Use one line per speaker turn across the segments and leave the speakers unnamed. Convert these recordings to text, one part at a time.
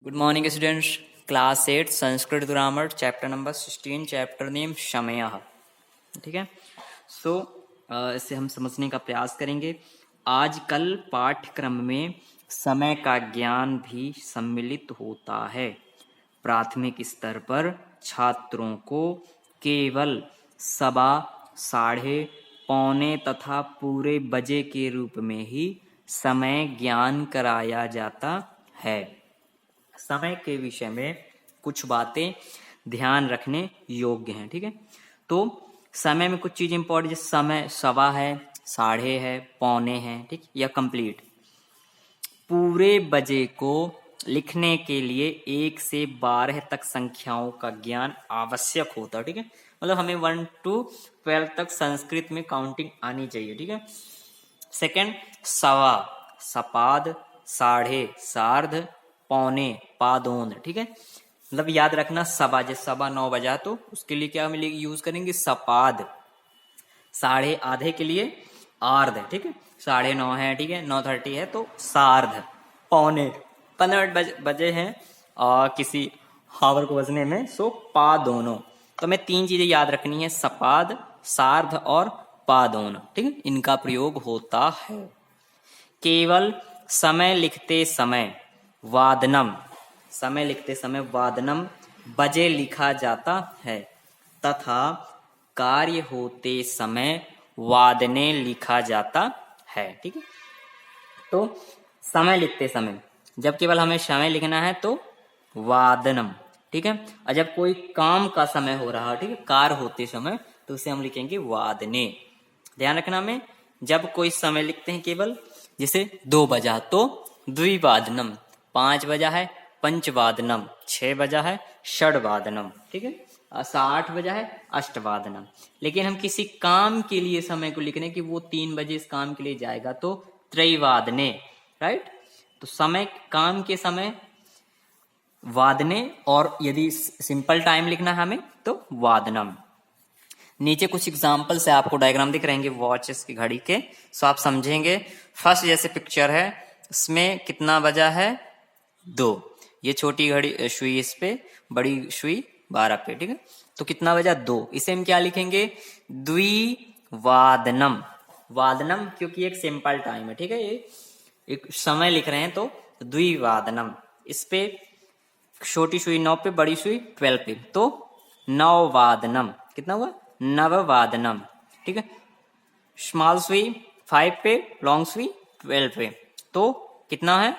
Good morning students. Class 8 Sanskrit grammar chapter number 16 chapter name शमयः। ठीक है। सो इसे हम समझने का प्रयास करेंगे। आजकल पाठ्यक्रम में समय का ज्ञान भी सम्मिलित होता है। प्राथमिक स्तर पर छात्रों को केवल सवा, साढ़े, पौने तथा पूरे बजे के रूप में ही समय ज्ञान कराया जाता है। समय के विषय में कुछ बातें ध्यान रखने योग्य हैं। ठीक है। तो समय में कुछ चीज इंपॉर्टेंट, जैसे समय सवा है, साढ़े है, पौने है, ठीक, या कंप्लीट। पूरे बजे को लिखने के लिए 1 से 12 तक संख्याओं का ज्ञान आवश्यक होता है। ठीक है। मतलब हमें 1 to 12 तक संस्कृत में काउंटिंग आनी चाहिए। ठीक है। सेकंड, सवा, सपाद, साढ़े, सार्ध, पौने, पादोन। ठीक है। मतलब याद रखना, सवा, जैसे सवा 9 बजा तो उसके लिए क्या मिलेगी, यूज करेंगे सपाद। साढ़े आधे के लिए आर्ध। ठीक है। 9:30 है, ठीक है, 9:30 है तो सार्ध। पौने 15 बजे हैं और किसी हावर को बजने में, सो पा दोनों। तो हमें 3 चीजें याद रखनी है, सपाद, सार्ध और पादोन। ठीक है। इनका प्रयोग होता है। केवल समय लिखते समय वादनम, समय लिखते समय वादनम बजे लिखा जाता है तथा कार्य होते समय वादने लिखा जाता है। ठीक है। तो समय लिखते समय, जब केवल हमें समय लिखना है तो वादनम। ठीक है। और जब कोई काम का समय हो रहा है, ठीक है, कार्य होते समय, तो उसे हम लिखेंगे वादने। ध्यान रखना में, जब कोई समय लिखते हैं केवल, जैसे 2 बजा तो द्विवादनम, 5 बजा है पंचवादनम, 6 बजा है षडवादनम। ठीक है। 8 बजा है अष्टवादनम। लेकिन हम किसी काम के लिए समय को लिख रहे हैं कि वो 3 बजे इस काम के लिए जाएगा तो त्रैवादने। राइट। तो समय, काम के समय वादने, और यदि सिंपल टाइम लिखना है हमें तो वादनम। नीचे कुछ एग्जाम्पल से आपको डायग्राम दिख रहेंगे वॉचेस की, घड़ी के, सो आप समझेंगे। फर्स्ट जैसे पिक्चर है, इसमें कितना बजा है, 2। ये छोटी घड़ी सुई इस पे, बड़ी सुई 12 पे। ठीक है। तो कितना बजा, 2। इसे हम क्या लिखेंगे, द्विवादनम। वादनम क्योंकि एक सिंपल टाइम है। ठीक है। ये एक समय लिख रहे हैं तो द्विवादनम। इस पे छोटी सुई 9 पे, बड़ी सुई 12 पे, तो नववादनम। कितना हुआ, नववादनम। ठीक है। स्मॉल सुई 5 पे, लॉन्ग सुई 12 पे, तो कितना है,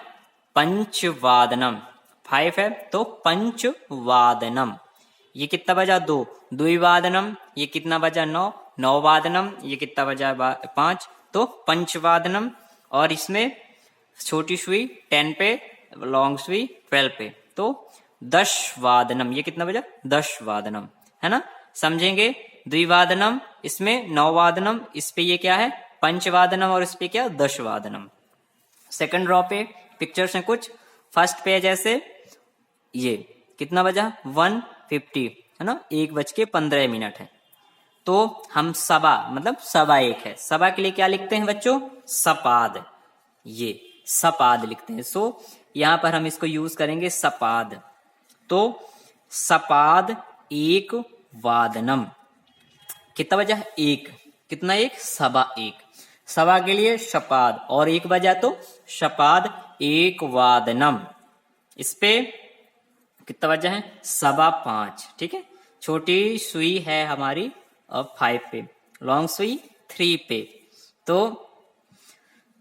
पंचवादनम। 5 है तो पंचवादनम। ये कितना बजा, 2। द्विवादनम, ये कितना बजा, 9। नववादनम, ये कितना बजा, 5, तो पंचवादनम। और इसमें छोटी सुई 10 पे, लॉन्ग सुई 12 पे, तो 10 वादनम। ये कितना बजा, 10 वादनम, है ना। समझेंगे। द्विवादनम, इसमें 9 वादनम, इस पे ये क्या है, पंचवादनम, और इस पे क्या, 10 वादनम। सेकंड ड्रॉ पे पिक्चर्स हैं कुछ। फर्स्ट पे जैसे ये कितना बजा, 1:50, है ना, 1:15 है। तो हम सवा, मतलब सवा 1 है, सवा के लिए क्या लिखते हैं बच्चों, सपाद। ये सपाद लिखते हैं। सो यहां पर हम इसको यूज करेंगे सपाद। तो सपाद 1 वादनम। कितना बजा है, 1। कितना, 1, सवा 1। सवा के लिए शपाद, और 1 बजा तो शपाद 1 वादनम। इस पे कितना बजा है, सवा 5। ठीक है। छोटी सुई है हमारी 5 पे, लॉन्ग सुई 3 पे, तो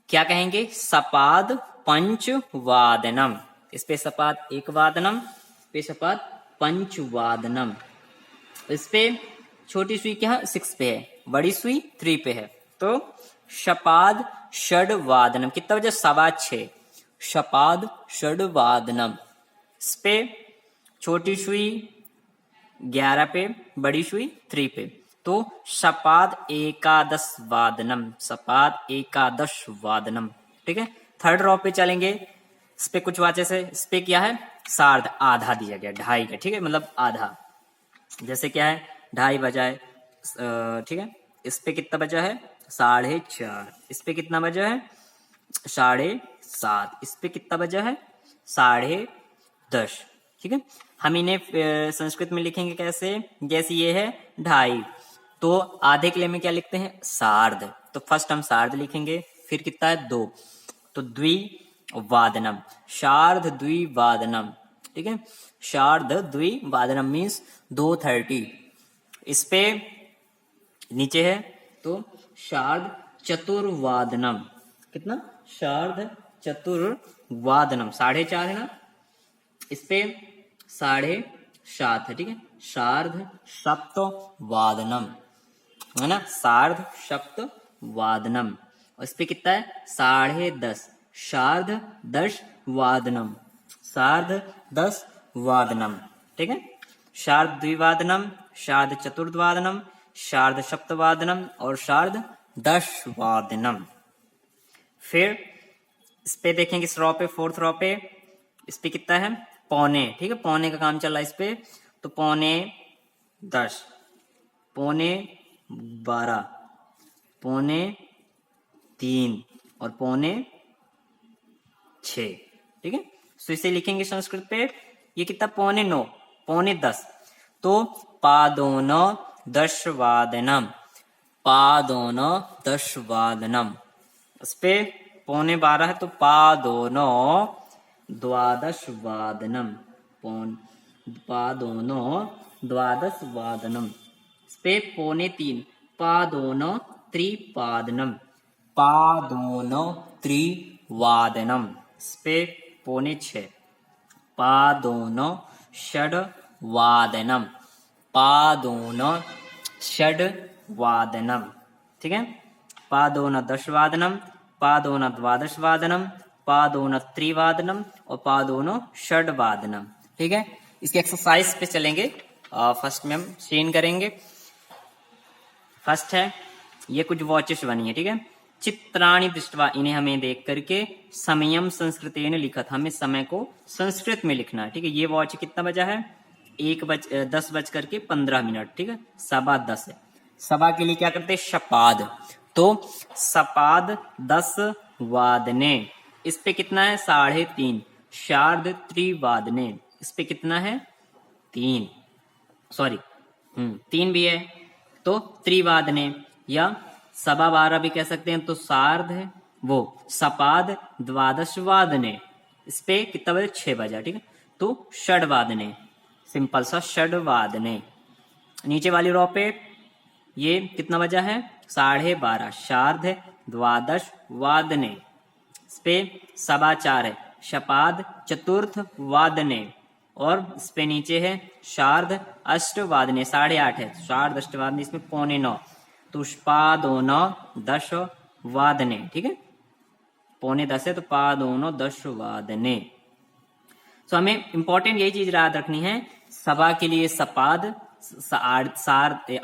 क्या कहेंगे, सपाद पंच वादनम। इस पे सपाद 1 वादनम, इस पे सपाद पंच वादनम। इस पे छोटी सुई क्या 6 पे है, बड़ी सुई 3 पे है, तो शपाद षड वादनम। कितना बजे, सवा 6। शपाद षड वादनम। इस पे छोटी सुई 11 पे, बड़ी सुई 3 पे, तो सपाद एकादश वादनम। सपाद एकादश वादनम। ठीक है। थर्ड रॉ पे चलेंगे। इस पे कुछ वाचे से, इस पे क्या है, सार्ध, आधा दिया गया, 2.5 का। ठीक है। मतलब आधा, जैसे क्या है, 2.5 बजा है। ठीक है। इस पे कितना बजा है, 4:30। इस पे कितना बजा है, 7:30। इस पे कितना बजा है, 10। ठीक है, हम इन्हें संस्कृत में लिखेंगे कैसे, जैसे ये है 2.5, तो आधे के लिए में क्या लिखते हैं, सार्ध। तो फर्स्ट हम सार्ध लिखेंगे, फिर कितना है 2, तो द्विवादनम, शार्ध द्विवादनम। ठीक है, शार्ध द्विवादनम मीन्स 2:30। इस पे नीचे है तो शार्ध चतुर्वादनम, कितना, शार्ध चतुर्वादनम, 4:30 है ना, इस पे 7:30 है। ठीक है, शार्ध सप्तवादनम, है ना, शार्ध सप्तवादनम। और इस पे कितना है, 10:30, शार्ध 10 वादनम, शार्ध 10 वादनम। ठीक है, शार्ध द्विवादनम, शार्ध चतुर्वादनम, शार्ध सप्तवादनम और शार्ध 10 वादनम। फिर इस पे देखेंगे, इस रॉ पे, 4th रॉ पे, इस पे कितना है, पौने। ठीक है, पौने का काम चल रहा है इस पे, तो 9:45, 9:12, 9:03 और 9:06। ठीक है, तो इसे लिखेंगे संस्कृत पे, ये कितना, 9:45, 9:10, तो पादोनो 10 वादनम, पादोनो 10 वादनम। उस पे 9:12 है, तो पादोनो 12 वादनम, पादोनो 12 वादनम। इस पे 9:45, पादोनो त्रिपादनम, पादोनो त्रिवादनम। इस पे 5:45, पादोनो षड्वादनम, पादोनो षड्वादनम। ठीक है, पादोनो 10 वादनम, पादोनो 12 वादनम, पादोनो त्रिवादनम और पादोनो षड्वादनम। ठीक है, इसकी एक्सरसाइज पे चलेंगे। फर्स्ट में हम सीन करेंगे। फर्स्ट है, ये कुछ वॉचेस बनी है। ठीक है, चित्राणि दृष्ट्वा, इन्हें हमें देख करके समयम संस्कृतेन लिखत, हमें समय को संस्कृत में लिखना है। ठीक है, ये वॉच कितना बजा है, 10:15। ठीक है, 10:15 है। सभा के लिए क्या करते हैं, शपाद, तो सपाद 10 वादने। इस पे कितना है, 3:30, शार्द त्रिवादने। इस पे कितना है, 3 भी है, तो त्रिवादने, या 12:15 भी कह सकते हैं, तो सार्ध है वो, सपाद 12 वादने। इस पे कितना बजे, 6 बजा। ठीक है, तो षड्वादने, सिंपल सा षड्वादने। नीचे वाली रॉ पे ये कितना बजा है, 12:30, शार्ध है 12 वादने। इस पे 4:15 है, शपाद चतुर्थ वादने। और इस पे नीचे है शार्ध अष्टवादने, 8:30 है, शार्ध अष्टवादने, इसमें 9:45, तो पादोनो 10 वादने। ठीक है, 9:45 है, तो पादोनो 10 वादने। तो हमें इंपॉर्टेंट यही चीज याद रखनी है, सभा के लिए सपाद,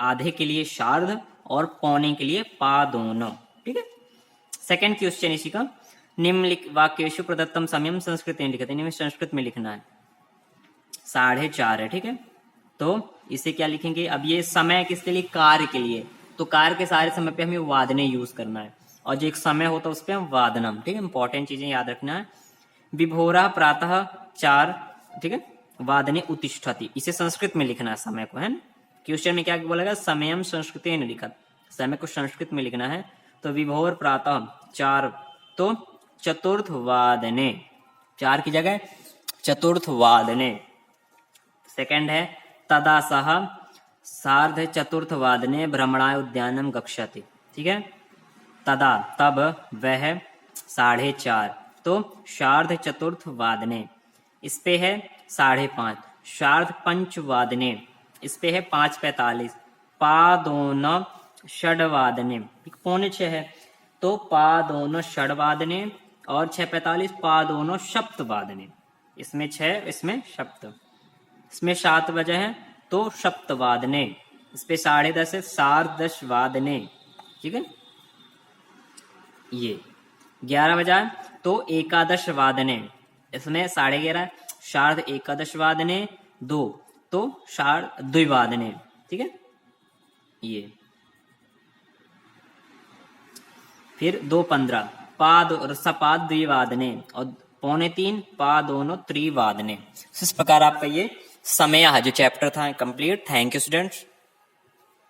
आधे के लिए शार्ध और पौने के लिए पादोनो। ठीक है, सेकंड क्वेश्चन इसी का, निम्नलिख वाक्येषु प्रदत्तम समयम संस्कृत में लिखते, इन्हें संस्कृत में लिखना है। 4:30 है। ठीक है, तो इसे क्या लिखेंगे, अब ये समय किसके लिए, कार्य के लिए, तो कार्य के सारे समय पे हमें वादने यूज करना है, और जो एक समय होता है उस पर हम वादनम। ठीक है, इंपॉर्टेंट चीजें याद रखना है। विभोरा प्रातः 4, ठीक है, वादने उत्तिष्ठति, इसे संस्कृत में लिखना है समय को, है ना। क्वेश्चन में क्या बोलेगा, समयम संस्कृतेन लिखत, समय को संस्कृत में लिखना है। तो विभोर प्रातः 4, तो चतुर्थ वादने, 4 की जगह चतुर्थ वादने। सेकंड है, तदा सह सार्ध चतुर्थ वादने भ्रमणाय उद्यानम गच्छति। ठीक है, तदा तब वह 4:30, तो शार्ध चतुर्थ वादने। इस पे है 5:30, शार्ध पंच वादने। इस पे है 5:45, पादोन षड्वादने, 5:45 है, तो पादोन षड्वादने, और 6:45 पादोन सप्त वादने। इसमें 6, इसमें सप्त, इसमें 7 बजे है, तो सप्तवादने। इस पे 10:30 है, 10:30 वादने। ठीक है, ये 11 बजा, तो एकादश वादने। इसमें 11:30, शार्ध एकादश वादने 2, तो शार्ध द्विवादने। ठीक है, ये फिर 2:15 पाद और सपाद द्विवादने, और 2:45 पा दोनों त्रिवादने। इस प्रकार आपका ये समय जो चैप्टर था कंप्लीट। Thank you students.